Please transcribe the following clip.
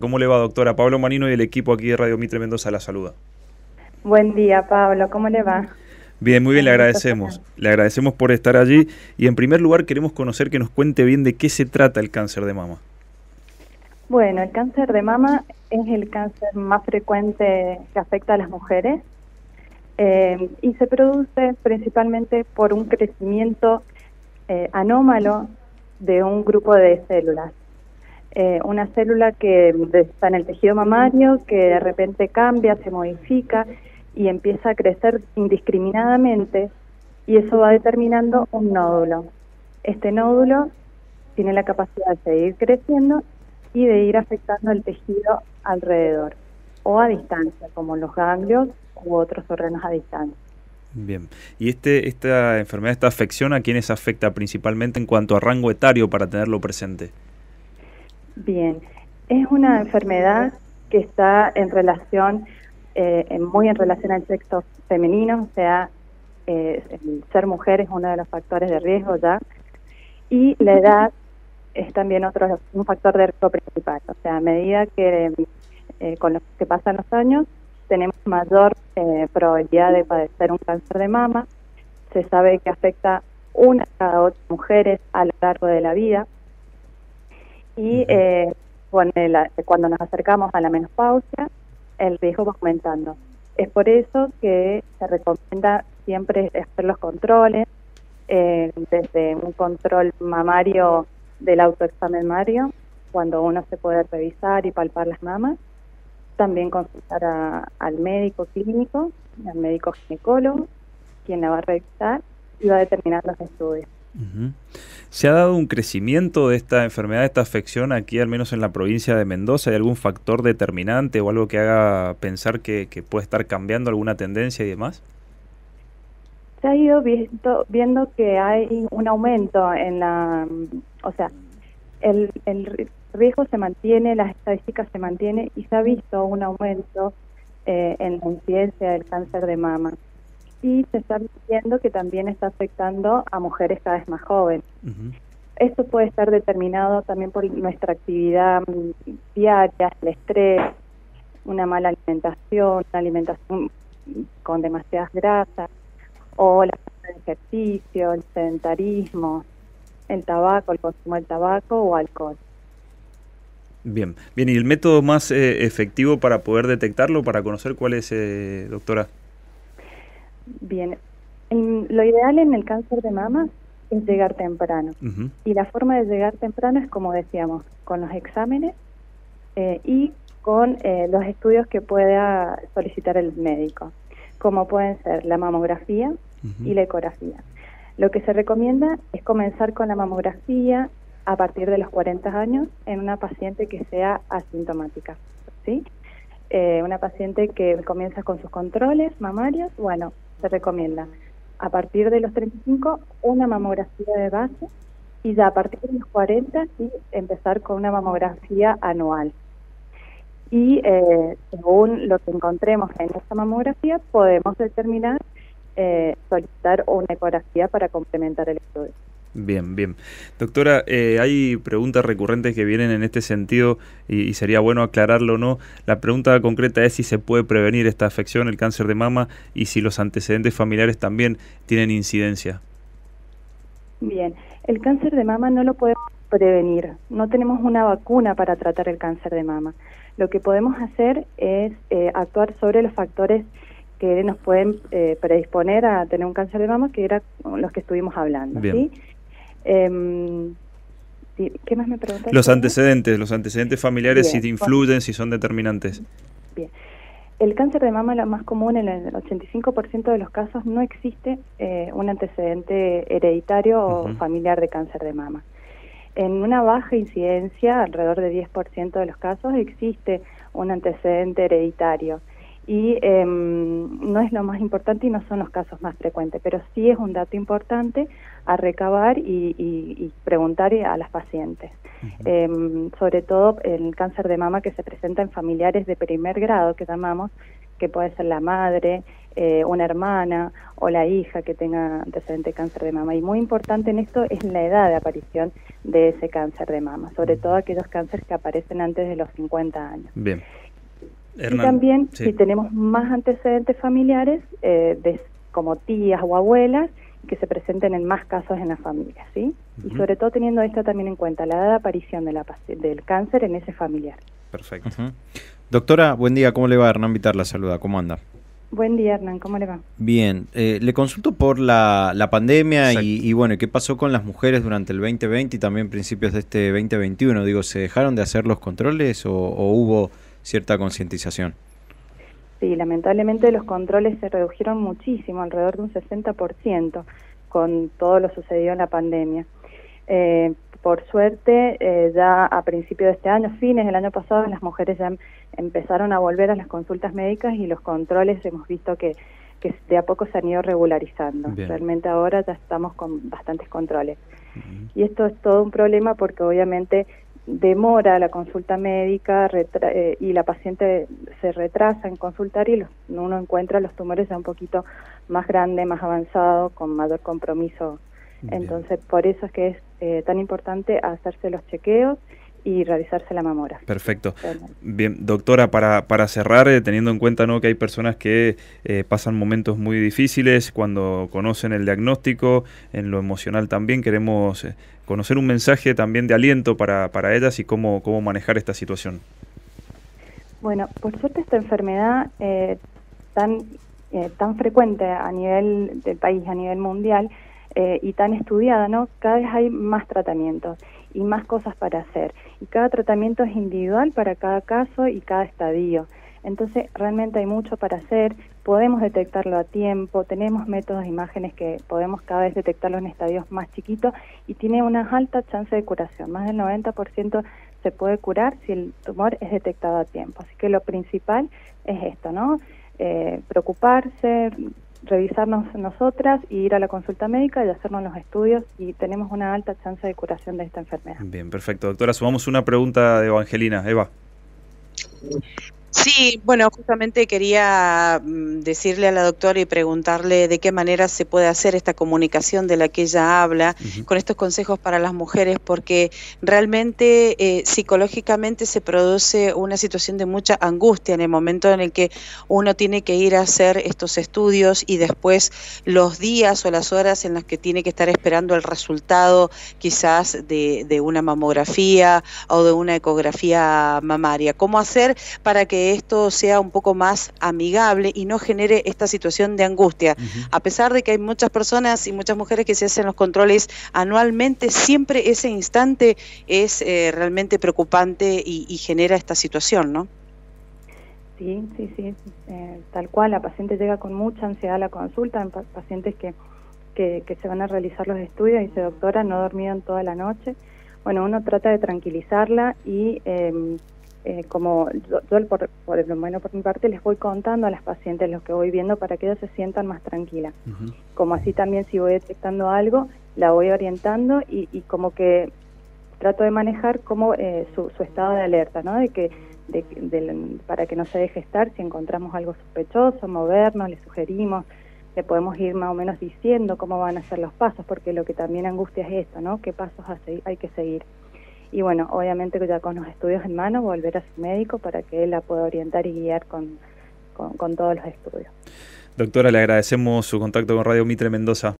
¿Cómo le va, doctora? Pablo Manino y el equipo aquí de Radio Mitre Mendoza la saluda. Buen día, Pablo. ¿Cómo le va? Bien, muy bien, le Un gusto agradecemos. saludarlo. Le agradecemos por estar allí y en primer lugar queremos conocer que nos cuente bien de qué se trata el cáncer de mama. Bueno, el cáncer de mama es el cáncer más frecuente que afecta a las mujeres y se produce principalmente por un crecimiento anómalo de un grupo de células. Una célula que está en el tejido mamario, que de repente cambia, se modifica y empieza a crecer indiscriminadamente, y eso va determinando un nódulo. Este nódulo tiene la capacidad de seguir creciendo y de ir afectando el tejido alrededor o a distancia, como los ganglios u otros órganos a distancia. Bien, y esta enfermedad, esta afección, ¿a quiénes afecta principalmente en cuanto a rango etario para tenerlo presente? Bien, es una enfermedad que está en relación, muy en relación al sexo femenino, o sea, el ser mujer es uno de los factores de riesgo ya, y la edad es también un factor de riesgo principal. O sea, a medida que con los que pasan los años, tenemos mayor probabilidad de padecer un cáncer de mama. Se sabe que afecta una de cada 8 mujeres a lo largo de la vida. Y cuando nos acercamos a la menopausia, el riesgo va aumentando. Es por eso que se recomienda siempre hacer los controles, desde un control mamario del autoexamen mamario, cuando uno se puede revisar y palpar las mamas. También consultar al médico clínico, al médico ginecólogo, quien la va a revisar y va a determinar los estudios. ¿Se ha dado un crecimiento de esta enfermedad, de esta afección aquí, al menos en la provincia de Mendoza? ¿Hay algún factor determinante o algo que haga pensar que puede estar cambiando alguna tendencia y demás? Se ha ido viendo que hay un aumento en o sea, el riesgo se mantiene, las estadísticas se mantienen y se ha visto un aumento en la incidencia del cáncer de mama. Y se está viendo que también está afectando a mujeres cada vez más jóvenes. Esto puede estar determinado también por nuestra actividad diaria, el estrés, una mala alimentación, una alimentación con demasiadas grasas, o la falta de ejercicio, el sedentarismo, el tabaco, el consumo del tabaco o alcohol. Bien, bien, ¿y el método más efectivo para poder detectarlo, para conocer cuál es, doctora? Bien, lo ideal en el cáncer de mama es llegar temprano. Y la forma de llegar temprano es, como decíamos, con los exámenes y con los estudios que pueda solicitar el médico, como pueden ser la mamografía y la ecografía. Lo que se recomienda es comenzar con la mamografía a partir de los 40 años en una paciente que sea asintomática, ¿sí? Una paciente que comienza con sus controles mamarios, bueno, se recomienda a partir de los 35 una mamografía de base y ya a partir de los 40 sí empezar con una mamografía anual. Y según lo que encontremos en esa mamografía podemos determinar solicitar una ecografía para complementar el estudio. Bien, bien. Doctora, hay preguntas recurrentes que vienen en este sentido y sería bueno aclararlo, ¿no? La pregunta concreta es si se puede prevenir esta afección, el cáncer de mama, y si los antecedentes familiares también tienen incidencia. Bien, el cáncer de mama no lo podemos prevenir, no tenemos una vacuna para tratar el cáncer de mama. Lo que podemos hacer es actuar sobre los factores que nos pueden predisponer a tener un cáncer de mama, que eran los que estuvimos hablando. Bien. ¿Sí? ¿Qué más me preguntaste? Los antecedentes familiares, Bien, si influyen, si son determinantes. Bien. El cáncer de mama, lo más común, en el 85% de los casos no existe un antecedente hereditario o familiar de cáncer de mama. En una baja incidencia, alrededor de 10% de los casos, existe un antecedente hereditario. Y no es lo más importante y no son los casos más frecuentes, pero sí es un dato importante a recabar y preguntar a las pacientes. Sobre todo el cáncer de mama que se presenta en familiares de primer grado, que llamamos, que puede ser la madre, una hermana o la hija que tenga antecedente de cáncer de mama. Y muy importante en esto es la edad de aparición de ese cáncer de mama, sobre todo aquellos cánceres que aparecen antes de los 50 años. Bien. Hernán, y también, sí, si tenemos más antecedentes familiares, como tías o abuelas, que se presenten en más casos en la familia, ¿sí? Y sobre todo teniendo esto también en cuenta, la edad de aparición del cáncer en ese familiar. Perfecto. Doctora, buen día, ¿cómo le va? Hernán Vitar la saluda, ¿cómo anda? Buen día, Hernán, ¿cómo le va? Bien, le consulto por la pandemia y bueno, ¿qué pasó con las mujeres durante el 2020 y también principios de este 2021? Digo, ¿se dejaron de hacer los controles o hubo cierta concientización? Sí, lamentablemente los controles se redujeron muchísimo, alrededor de un 60%, con todo lo sucedido en la pandemia. Por suerte, ya a principios de este año, fines del año pasado, las mujeres ya empezaron a volver a las consultas médicas y los controles hemos visto que de a poco se han ido regularizando. Bien. Realmente ahora ya estamos con bastantes controles. Y esto es todo un problema porque obviamente demora la consulta médica y la paciente se retrasa en consultar y uno encuentra los tumores ya un poquito más grandes, más avanzados, con mayor compromiso. Bien. Entonces, por eso es que es tan importante hacerse los chequeos y realizarse la mamografía. Perfecto. Bien, doctora, para cerrar, teniendo en cuenta, ¿no?, que hay personas que pasan momentos muy difíciles cuando conocen el diagnóstico, en lo emocional también, queremos conocer un mensaje también de aliento para ellas y cómo manejar esta situación. Bueno, por suerte esta enfermedad tan frecuente a nivel del país, a nivel mundial, y tan estudiada, ¿no? Cada vez hay más tratamientos y más cosas para hacer. Y cada tratamiento es individual para cada caso y cada estadio. Entonces, realmente hay mucho para hacer, podemos detectarlo a tiempo, tenemos métodos de imágenes que podemos cada vez detectarlo en estadios más chiquitos y tiene una alta chance de curación. Más del 90% se puede curar si el tumor es detectado a tiempo. Así que lo principal es esto, ¿no? Preocuparse, revisarnos nosotras y ir a la consulta médica y hacernos los estudios y tenemos una alta chance de curación de esta enfermedad. Bien, perfecto. Doctora, sumamos una pregunta de Evangelina. Eva. Sí, bueno, justamente quería decirle a la doctora y preguntarle de qué manera se puede hacer esta comunicación de la que ella habla con estos consejos para las mujeres, porque realmente psicológicamente se produce una situación de mucha angustia en el momento en el que uno tiene que ir a hacer estos estudios y después los días o las horas en las que tiene que estar esperando el resultado quizás de una mamografía o de una ecografía mamaria. ¿Cómo hacer para que esto sea un poco más amigable y no genere esta situación de angustia? A pesar de que hay muchas personas y muchas mujeres que se hacen los controles anualmente, siempre ese instante es realmente preocupante y genera esta situación, ¿no? Sí, tal cual, la paciente llega con mucha ansiedad a la consulta, pacientes que se van a realizar los estudios y dice, doctora, no dormieron toda la noche. Bueno, uno trata de tranquilizarla y como yo por mi parte les voy contando a las pacientes lo que voy viendo para que ellas se sientan más tranquilas. Como así también si voy detectando algo, la voy orientando y como que trato de manejar como su estado de alerta, ¿no? Para que no se deje estar, si encontramos algo sospechoso, movernos, le sugerimos, le podemos ir más o menos diciendo cómo van a ser los pasos, porque lo que también angustia es esto, ¿no? ¿Qué pasos hay que seguir? Y bueno, obviamente ya con los estudios en mano, volver a su médico para que él la pueda orientar y guiar con todos los estudios. Doctora, le agradecemos su contacto con Radio Mitre Mendoza.